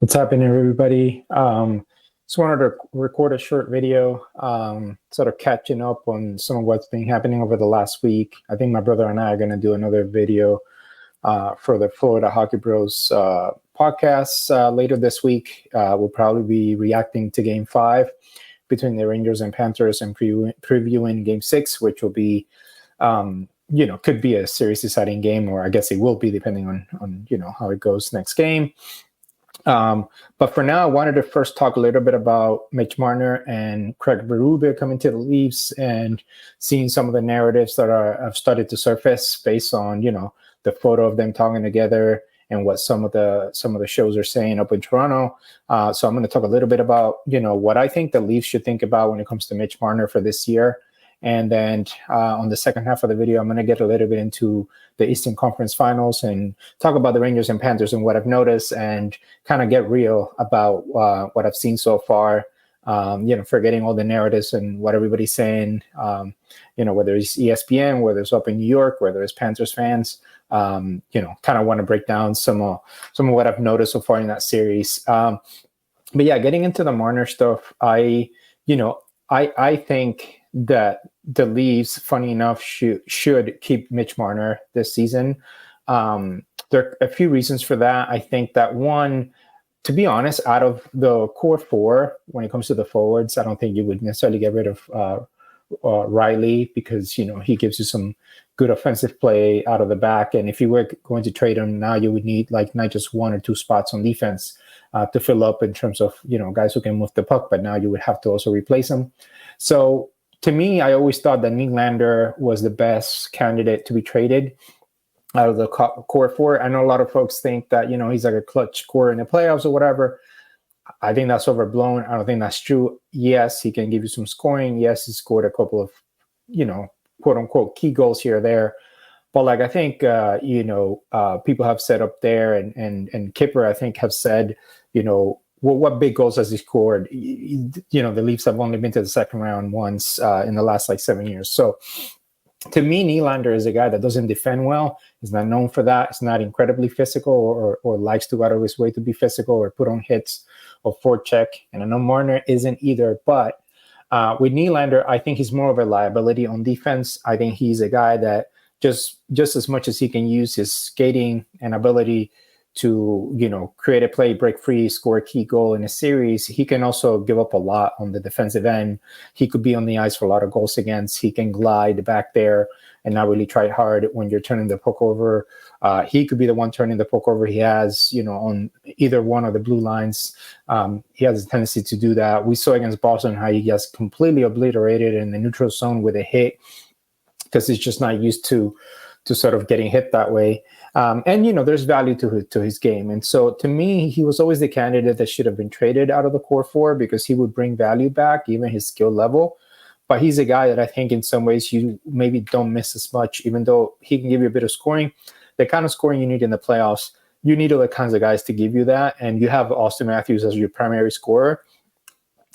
What's happening, everybody? Just wanted to record a short video, sort of catching up on some of what's been happening over the last week. I think my brother and I are going to do another video for the Florida Hockey Bros podcast later this week. We'll probably be reacting to Game 5 between the Rangers and Panthers and previewing Game 6, which will be, could be a series deciding game, or I guess it will be depending on how it goes next game. But for now, I wanted to first talk a little bit about Mitch Marner and Craig Berube coming to the Leafs and seeing some of the narratives that have started to surface based on, the photo of them talking together and what some of the shows are saying up in Toronto. So I'm going to talk a little bit about, what I think the Leafs should think about when it comes to Mitch Marner for this year. And then on the second half of the video, I'm going to get a little bit into the Eastern Conference Finals and talk about the Rangers and Panthers and what I've noticed and kind of get real about what I've seen so far, forgetting all the narratives and what everybody's saying, whether it's ESPN, whether it's up in New York, whether it's Panthers fans, kind of want to break down some of what I've noticed so far in that series. But yeah, getting into the Marner stuff, I think that the Leafs, funny enough, should keep Mitch Marner this season. There are a few reasons for that. I think that one, to be honest, out of the core four, when it comes to the forwards, I don't think you would necessarily get rid of Riley because, he gives you some good offensive play out of the back. And if you were going to trade him now, you would need not just one or two spots on defense to fill up in terms of, guys who can move the puck, but now you would have to also replace them. So to me, I always thought that Nylander was the best candidate to be traded out of the core four. I know a lot of folks think that, he's like a clutch scorer in the playoffs or whatever. I think that's overblown. I don't think that's true. Yes, he can give you some scoring. Yes, he scored a couple of, quote unquote key goals here or there. But I think, people have said up there and Kipper, I think, have said, what big goals has he scored? The Leafs have only been to the second round once in the last 7 years. So to me, Nylander is a guy that doesn't defend well. He's not known for that. He's not incredibly physical or likes to go out of his way to be physical or put on hits or forecheck. And I know Marner isn't either. But with Nylander, I think he's more of a liability on defense. I think he's a guy that just as much as he can use his skating and ability to, create a play, break free, score a key goal in a series, he can also give up a lot on the defensive end. He could be on the ice for a lot of goals against. He can glide back there and not really try hard when you're turning the puck over. He could be the one turning the puck over. He has, on either one of the blue lines, he has a tendency to do that. We saw against Boston how he gets completely obliterated in the neutral zone with a hit because he's just not used to sort of getting hit that way. And there's value to his game. And so to me, he was always the candidate that should have been traded out of the core four because he would bring value back, even his skill level. But he's a guy that I think in some ways you maybe don't miss as much, even though he can give you a bit of scoring. The kind of scoring you need in the playoffs, you need other kinds of guys to give you that. And you have Austin Matthews as your primary scorer.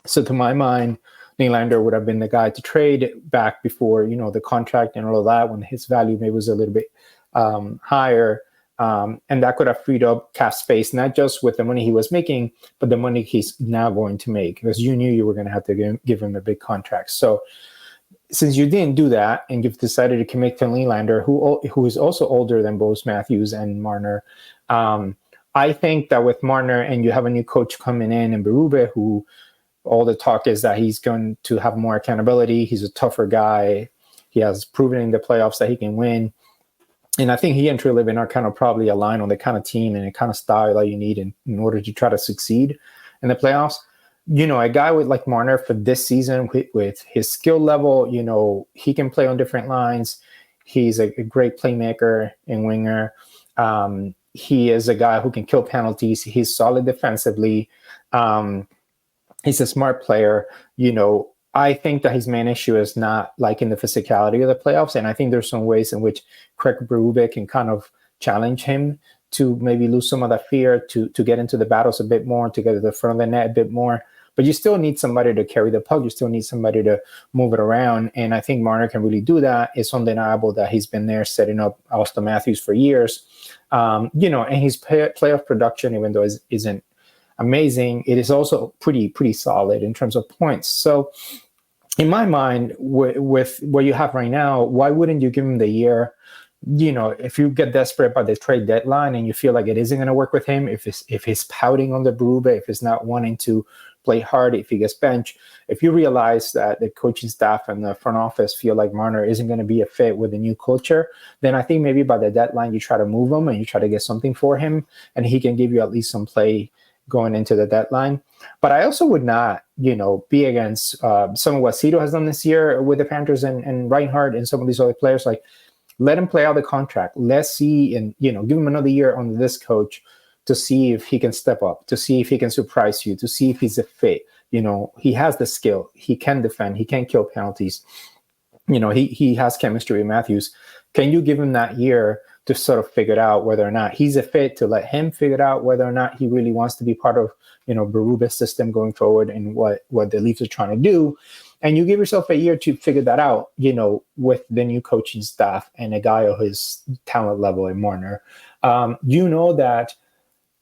So to my mind, Nylander would have been the guy to trade back before, the contract and all of that, when his value maybe was a little bit higher. And that could have freed up cap space, not just with the money he was making, but the money he's now going to make, because you knew you were going to have to give him a big contract. So since you didn't do that and you've decided to commit to Nylander, who is also older than both Matthews and Marner, I think that with Marner and you have a new coach coming in Berube, who all the talk is that he's going to have more accountability. He's a tougher guy. He has proven in the playoffs that he can win. And I think he and Treliving are kind of probably aligned on the kind of team and the kind of style that you need in order to try to succeed in the playoffs. A guy with like Marner for this season with his skill level, he can play on different lines. He's a great playmaker and winger. He is a guy who can kill penalties. He's solid defensively. He's a smart player. I think that his main issue is not in the physicality of the playoffs. And I think there's some ways in which Craig Berube can kind of challenge him to maybe lose some of that fear, to get into the battles a bit more, to get to the front of the net a bit more. But you still need somebody to carry the puck. You still need somebody to move it around. And I think Marner can really do that. It's undeniable that he's been there setting up Austin Matthews for years. And his playoff production, even though it isn't amazing, it is also pretty solid in terms of points. So in my mind, with what you have right now, why wouldn't you give him the year? If you get desperate by the trade deadline and you feel like it isn't going to work with him, if he's pouting on the Berube, if he's not wanting to play hard, if he gets benched, if you realize that the coaching staff and the front office feel like Marner isn't going to be a fit with the new culture, then I think maybe by the deadline you try to move him and you try to get something for him, and he can give you at least some play going into the deadline. But I also would not, be against some of what Cito has done this year with the Panthers and Reinhardt and some of these other players. Like, let him play out the contract. Let's see, and give him another year under this coach to see if he can step up, to see if he can surprise you, to see if he's a fit. He has the skill. He can defend. He can kill penalties. He has chemistry with Matthews. Can you give him that year to sort of figure out whether or not he's a fit, to let him figure out whether or not he really wants to be part of, Berube's system going forward and what the Leafs are trying to do. And you give yourself a year to figure that out, with the new coaching staff and a guy of his talent level in Marner. That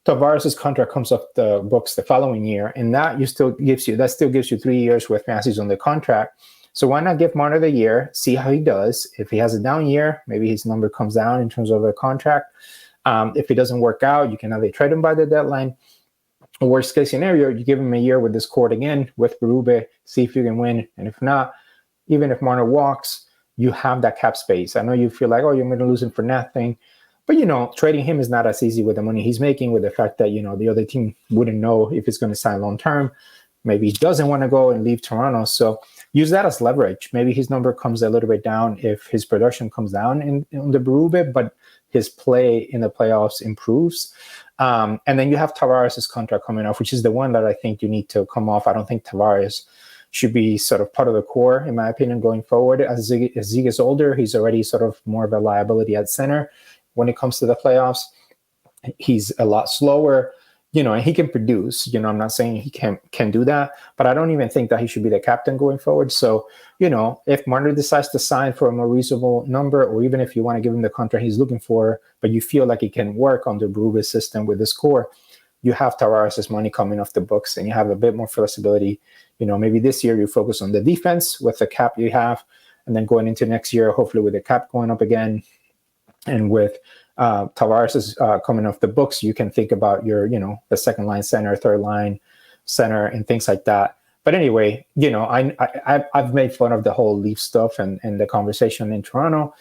Tavares' contract comes off the books the following year, and that still gives you 3 years with Matthews on the contract. So why not give Marner the year, see how he does? If he has a down year, maybe his number comes down in terms of a contract. If it doesn't work out, you can either trade him by the deadline. Worst case scenario, you give him a year with this cord again with Berube, see if you can win. And if not, even if Marner walks, you have that cap space. I know you feel like, oh, you're going to lose him for nothing. But, trading him is not as easy with the money he's making, with the fact that, the other team wouldn't know if he's going to sign long term. Maybe he doesn't want to go and leave Toronto. So use that as leverage. Maybe his number comes a little bit down if his production comes down in the Berube, but his play in the playoffs improves. And then you have Tavares' contract coming off, which is the one that I think you need to come off. I don't think Tavares should be sort of part of the core, in my opinion, going forward. As Zig is older, he's already sort of more of a liability at center. When it comes to the playoffs, he's a lot slower, and he can produce. I'm not saying he can do that, but I don't even think that he should be the captain going forward. So, if Marner decides to sign for a more reasonable number, or even if you want to give him the contract he's looking for, but you feel like he can work on the Berube's system with the score, you have Tavares' money coming off the books and you have a bit more flexibility. Maybe this year you focus on the defense with the cap you have, and then going into next year, hopefully with the cap going up again, and with Tavares is coming off the books, you can think about your, the second line center, third line center, and things like that. But anyway, I've made fun of the whole Leaf stuff and the conversation in Toronto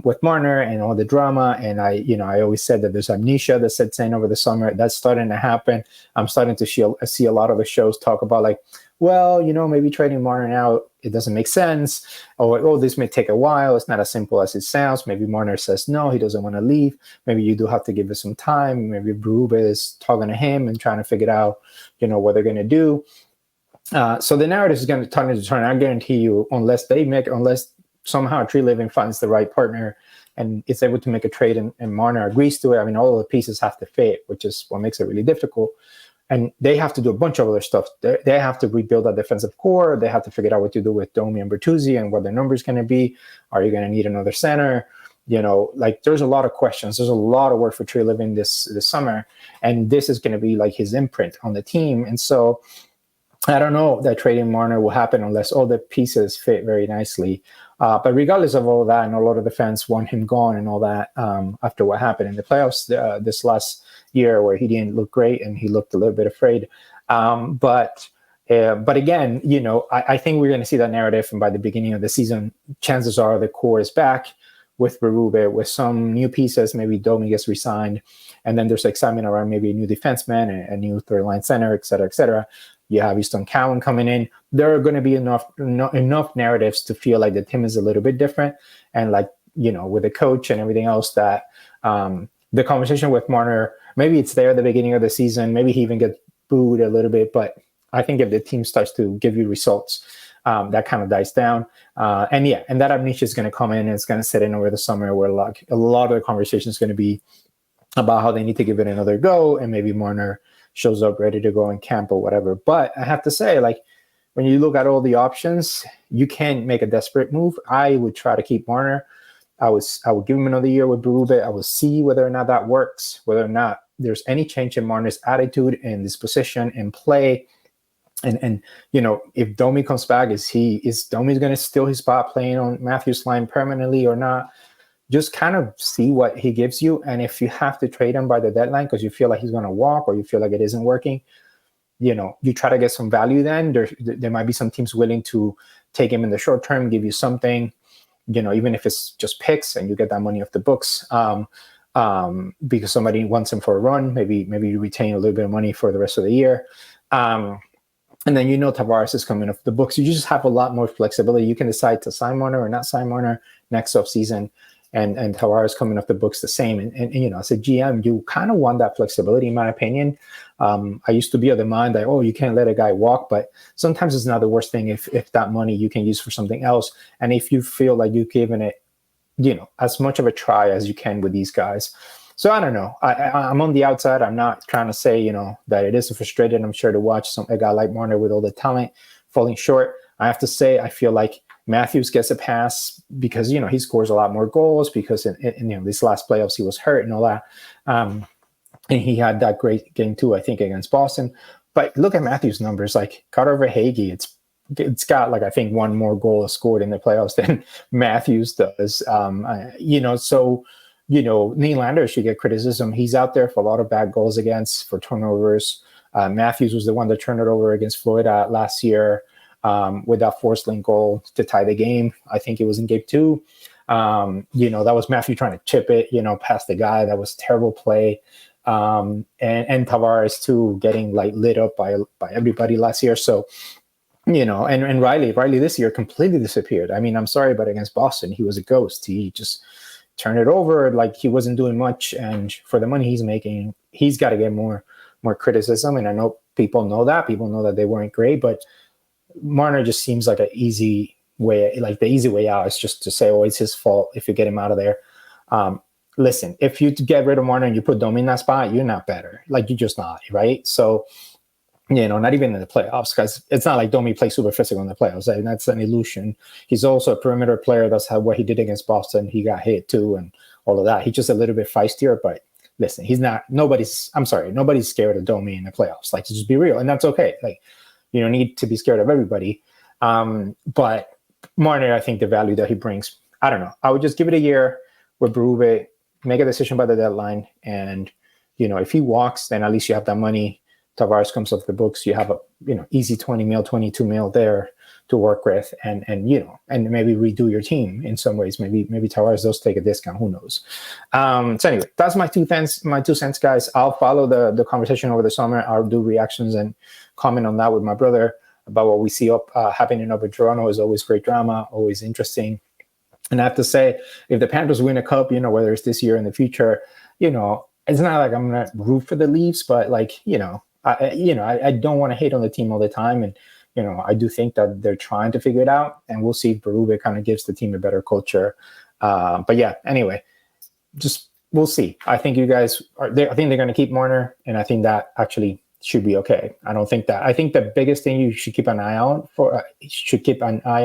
with Marner and all the drama. And I always said that there's amnesia that sets in over the summer. That's starting to happen. I'm starting to see a lot of the shows talk about like, well, maybe trading Marner now, it doesn't make sense. Oh, this may take a while. It's not as simple as it sounds. Maybe Marner says no, he doesn't want to leave. Maybe you do have to give it some time. Maybe Berube is talking to him and trying to figure out, what they're going to do. So the narrative is going to turn. I guarantee you, unless somehow Tree Living finds the right partner and is able to make a trade and Marner agrees to it. I mean, all of the pieces have to fit, which is what makes it really difficult. And they have to do a bunch of other stuff. They have to rebuild that defensive core. They have to figure out what to do with Domi and Bertuzzi and what their number is going to be. Are you going to need another center? There's a lot of questions. There's a lot of work for Tree Living this summer. And this is going to be like his imprint on the team. And so I don't know that trading Marner will happen unless all the pieces fit very nicely. But regardless of all that, and a lot of the fans want him gone and all that after what happened in the playoffs this last year where he didn't look great and he looked a little bit afraid. But again, I think we're going to see that narrative. And by the beginning of the season, chances are the core is back with Berube, with some new pieces. Maybe Domi gets re-signed. And then there's excitement around maybe a new defenseman, a new third line center, et cetera, et cetera. You have Easton Cowan coming in. There are going to be enough narratives to feel like the team is a little bit different. And with the coach and everything else, that the conversation with Marner, maybe it's there at the beginning of the season. Maybe he even gets booed a little bit. But I think if the team starts to give you results, that kind of dies down. And that amnesia is going to come in and it's going to set in over the summer where a lot of the conversation is going to be about how they need to give it another go. And maybe Marner shows up ready to go in camp or whatever. But I have to say, when you look at all the options, you can't make a desperate move. I would try to keep Marner. I would give him another year with Berube. I will see whether or not that works, whether or not there's any change in Marner's attitude and disposition and play. And if Domi comes back, is Domi's going to steal his spot playing on Matthews' line permanently or not? Just kind of see what he gives you. And if you have to trade him by the deadline because you feel like he's going to walk or you feel like it isn't working, you try to get some value then. There might be some teams willing to take him in the short term, give you something, even if it's just picks and you get that money off the books because somebody wants him for a run. Maybe you retain a little bit of money for the rest of the year. And then Tavares is coming off the books. You just have a lot more flexibility. You can decide to sign Marner or not sign Marner next offseason. And Tavares coming off the books the same. And as a GM, you kind of want that flexibility, in my opinion. I used to be of the mind that, you can't let a guy walk, but sometimes it's not the worst thing if that money you can use for something else. And if you feel like you've given it, as much of a try as you can with these guys. So I don't know. I'm on the outside. I'm not trying to say, that it isn't frustrating. I'm sure to watch a guy like Marner with all the talent falling short. I have to say, I feel like Matthews gets a pass because, he scores a lot more goals because in this last playoffs, he was hurt and all that. And he had that great game too, I think, against Boston. But look at Matthews' numbers, like Carter Verhaeghe, it's got I think one more goal scored in the playoffs than Matthews does. So Nylander should get criticism. He's out there for a lot of bad goals against, for turnovers. Matthews was the one that turned it over against Florida last year. With that Forsling goal to tie the game. I think it was in game 2. That was Matthew trying to chip it, past the guy. That was terrible play. And Tavares too, getting lit up by everybody last year. So, and Riley this year completely disappeared. I mean, I'm sorry, but against Boston, he was a ghost. He just turned it over like he wasn't doing much. And for the money he's making, he's got to get more criticism. And I know people know that. People know that they weren't great, but Marner just seems like an easy way, like the easy way out is just to say, it's his fault if you get him out of there. Listen, if you get rid of Marner and you put Domi in that spot, you're not better. Like, you're just not, right? So, not even in the playoffs, because it's not like Domi plays super physical in the playoffs. I mean, that's an illusion. He's also a perimeter player. That's what he did against Boston. He got hit too and all of that. He's just a little bit feistier, but listen, nobody's scared of Domi in the playoffs. Like, to just be real, and that's okay. Like, you don't need to be scared of everybody. But Marner, I think the value that he brings, I don't know. I would just give it a year with Berube, make a decision by the deadline. And, if he walks, then at least you have that money. Tavares comes off the books. You have a, easy 20 mil, 22 mil there to work with and maybe redo your team in some ways. Maybe Tavares does take a discount. Who knows? So anyway, that's my 2 cents, guys. I'll follow the conversation over the summer. I'll do reactions and comment on that with my brother about what we see happening up in Toronto. Is always great drama, always interesting. And I have to say, if the Panthers win a cup, whether it's this year or in the future, it's not like I'm going to root for the Leafs, but I don't want to hate on the team all the time. And, I do think that they're trying to figure it out, and we'll see if Berube kind of gives the team a better culture. But yeah, anyway, we'll see. I think you guys I think they're going to keep Marner, and I think that actually should be okay. I think the biggest thing you should keep an eye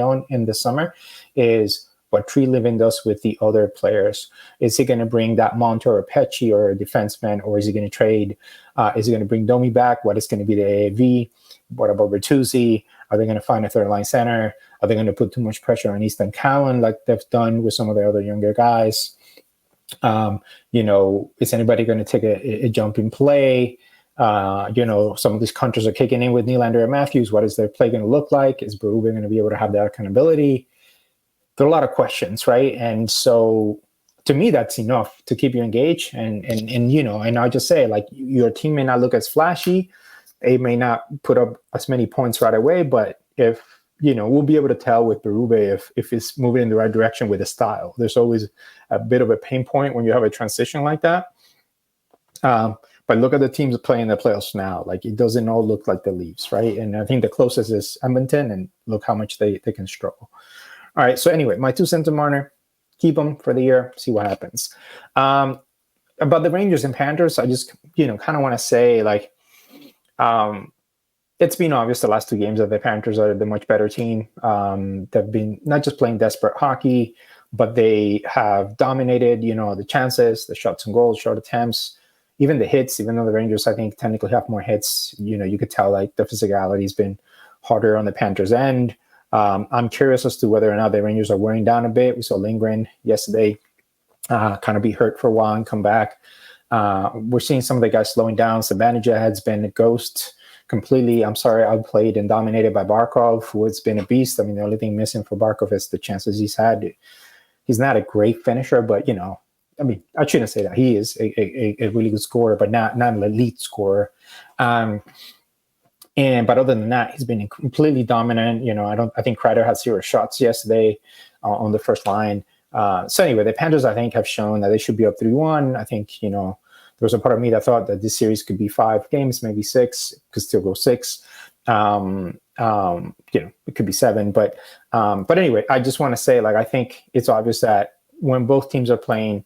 on in the summer is what Treliving does with the other players. Is he going to bring that Montour or Pesci or a defenseman, or is he going to trade? Is he going to bring Domi back? What is going to be the AAV? What about Bertuzzi? Are they going to find a third line center? Are they going to put too much pressure on Easton Cowan like they've done with some of the other younger guys? Is anybody going to take a jump in play? Some of these counters are kicking in with Nylander and Matthews. What is their play going to look like? Is Berube going to be able to have that accountability? There are a lot of questions, right? And so to me, that's enough to keep you engaged. And I'll just say, like, your team may not look as flashy. They may not put up as many points right away, but if, we'll be able to tell with Berube if it's moving in the right direction with the style. There's always a bit of a pain point when you have a transition like that. But look at the teams playing the playoffs now. Like, it doesn't all look like the Leafs, right? And I think the closest is Edmonton, and look how much they can struggle. All right. So anyway, my 2 cents on Marner, keep them for the year, see what happens. About the Rangers and Panthers, I just, kind of want to say, like, it's been obvious the last 2 games that the Panthers are the much better team. They've been not just playing desperate hockey, but they have dominated, the chances, the shots and goals, shot attempts. even the hits, even though the Rangers, I think, technically have more hits, you could tell like the physicality has been harder on the Panthers' end. I'm curious as to whether or not the Rangers are wearing down a bit. We saw Lindgren yesterday kind of be hurt for a while and come back. We're seeing some of the guys slowing down. Sabanija has been a ghost completely. I'm sorry, outplayed and dominated by Barkov, who has been a beast. I mean, the only thing missing for Barkov is the chances he's had. He's not a great finisher, but, I mean, I shouldn't say that. He is a really good scorer, but not an elite scorer. But other than that, he's been completely dominant. I think Kreider had 0 shots yesterday on the first line. So anyway, the Panthers, I think, have shown that they should be up 3-1. I think, there was a part of me that thought that this series could be 5 games, maybe 6, could still go 6. It could be 7. But anyway, I just want to say, like, I think it's obvious that when both teams are playing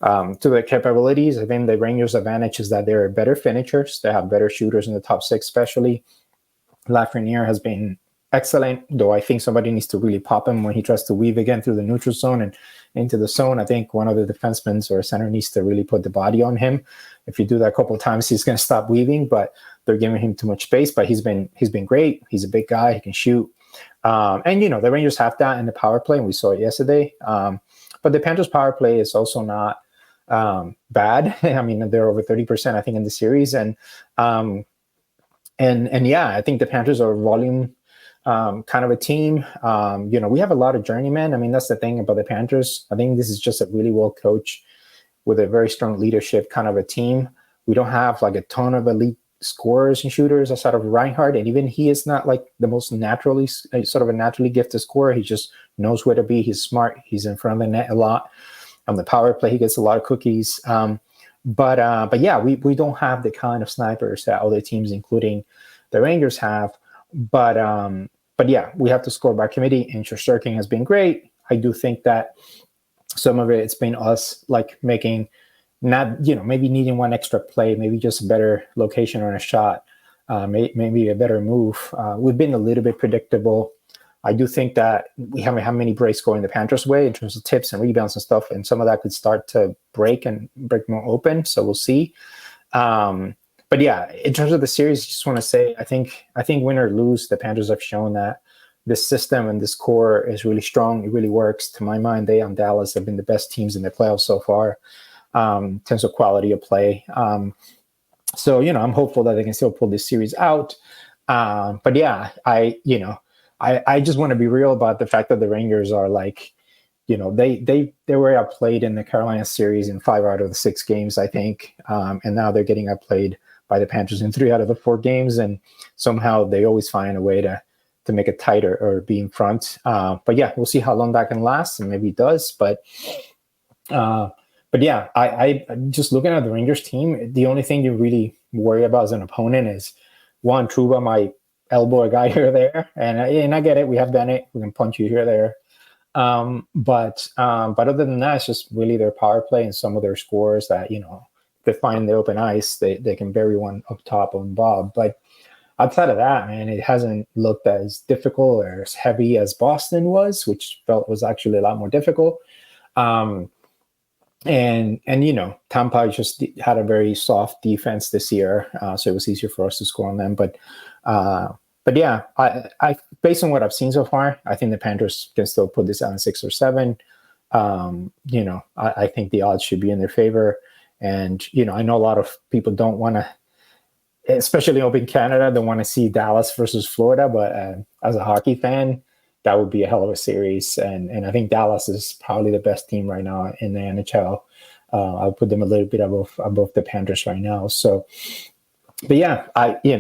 to their capabilities, I think the Rangers' advantage is that they're better finishers. They have better shooters in the top 6, especially. Lafreniere has been excellent, though I think somebody needs to really pop him when he tries to weave again through the neutral zone and into the zone. I think one of the defensemen or center needs to really put the body on him. If you do that a couple of times, he's going to stop weaving, but they're giving him too much space. But he's been great. He's a big guy. He can shoot. And the Rangers have that in the power play, and we saw it yesterday. But the Panthers' power play is also not bad. I mean, they're over 30%, I think, in the series. And yeah, I think the Panthers are a volume kind of a team. We have a lot of journeymen. I mean, that's the thing about the Panthers. I think this is just a really well coached with a very strong leadership kind of a team. We don't have like a ton of elite scorers and shooters outside of Reinhardt. And even he is not like the most naturally gifted scorer. He just knows where to be. He's smart. He's in front of the net a lot. On the power play, he gets a lot of cookies. But yeah, we don't have the kind of snipers that other teams, including the Rangers, have. But yeah, we have to score by committee, and Shesterkin has been great. I do think that some of it's been us like making maybe needing one extra play, maybe just a better location on a shot, maybe a better move. We've been a little bit predictable. I do think that we haven't had many breaks going the Panthers' way in terms of tips and rebounds and stuff, and some of that could start to break more open. So we'll see. But yeah, in terms of the series, I just want to say, I think win or lose, the Panthers have shown that this system and this core is really strong. It really works. To my mind, they and Dallas have been the best teams in the playoffs so far in terms of quality of play. So, I'm hopeful that they can still pull this series out. But yeah, I just want to be real about the fact that the Rangers are like, they were outplayed in the Carolina series in 5 out of the 6 games, I think. And now they're getting outplayed by the Panthers in 3 out of the 4 games. And somehow they always find a way to make it tighter or be in front. But yeah, we'll see how long that can last, and maybe it does. But yeah, I just looking at the Rangers team, the only thing you really worry about as an opponent is Juan Trouba might elbow a guy here or there. And I get it. We have done it. We can punch you here or there. But other than that, it's just really their power play and some of their scores that, they find the open ice, they can bury one up top on Bob. But outside of that, man, it hasn't looked as difficult or as heavy as Boston was, which felt was actually a lot more difficult. And Tampa just had a very soft defense this year, so it was easier for us to score on them. But yeah, I based on what I've seen so far, I think the Panthers can still put this out in 6 or 7. I think the odds should be in their favor. And, I know a lot of people don't want to, especially up in Canada, don't want to see Dallas versus Florida. But as a hockey fan, that would be a hell of a series. And I think Dallas is probably the best team right now in the NHL. I'll put them a little bit above the Panthers right now. So, but yeah, I don't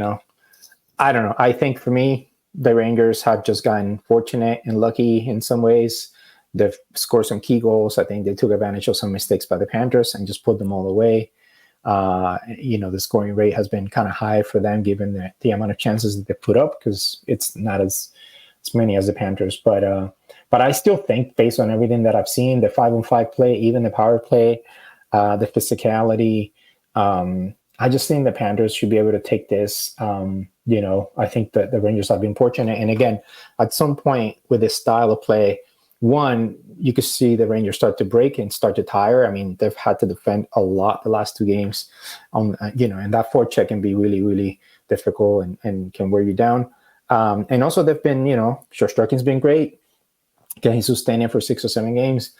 know. I think for me, the Rangers have just gotten fortunate and lucky in some ways. They've scored some key goals. I think they took advantage of some mistakes by the Panthers and just put them all away. The scoring rate has been kind of high for them given the amount of chances that they put up, because it's not as many as the Panthers. But I still think, based on everything that I've seen, the 5-on-5 play, even the power play, the physicality, I just think the Panthers should be able to take this. I think that the Rangers have been fortunate. And again, at some point with this style of play, one, you could see the Rangers start to break and start to tire. I mean, they've had to defend a lot the last 2 games, and that forecheck can be really, really difficult and can wear you down. And also, they've been, short striking has been great. Can he sustain it for 6 or 7 games?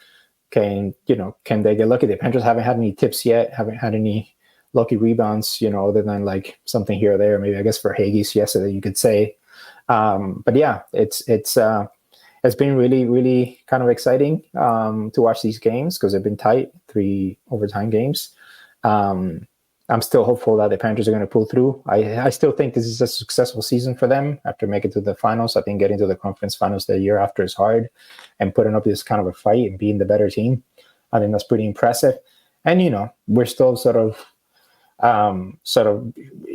Can they get lucky? The Panthers haven't had any tips yet, haven't had any lucky rebounds, other than like something here or there. Maybe I guess for Hagee yesterday, you could say. But yeah, it's been really, really kind of exciting to watch these games because they've been tight, 3 overtime games. I'm still hopeful that the Panthers are going to pull through. I still think this is a successful season for them after making it to the finals. I think getting to the conference finals the year after is hard, and putting up this kind of a fight and being the better team, I think that's pretty impressive. And, we're still sort of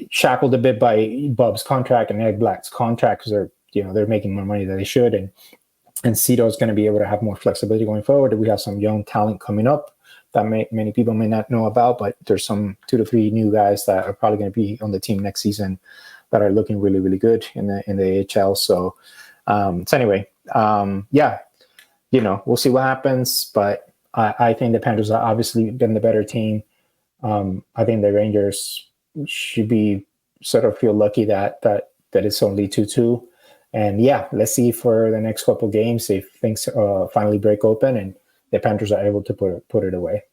shackled a bit by Bub's contract and Ed Black's contract because they're making more money than they should. And Cito is going to be able to have more flexibility going forward. We have some young talent coming up that many people may not know about, but there's some 2 to 3 new guys that are probably going to be on the team next season that are looking really, really good in the AHL. So anyway, we'll see what happens. But I think the Panthers are obviously been the better team. I think the Rangers should be sort of feel lucky that it's only 2-2. And yeah, let's see for the next couple of games if things finally break open and the Panthers are able to put it away.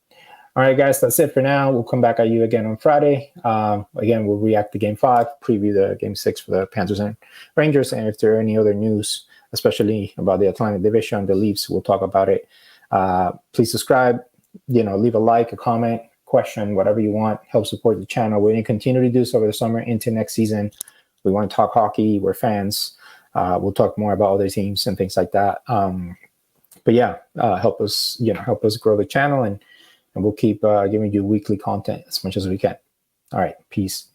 All right, guys, that's it for now. We'll come back at you again on Friday. Again, we'll react to Game 5, preview the Game 6 for the Panthers and Rangers. And if there are any other news, especially about the Atlantic Division, the Leafs, we'll talk about it. Please subscribe, leave a like, a comment, question, whatever you want. Help support the channel. We're going to continue to do so over the summer into next season. We want to talk hockey. We're fans. We'll talk more about other teams and things like that. But yeah, help us grow the channel, and we'll keep giving you weekly content as much as we can. All right, peace.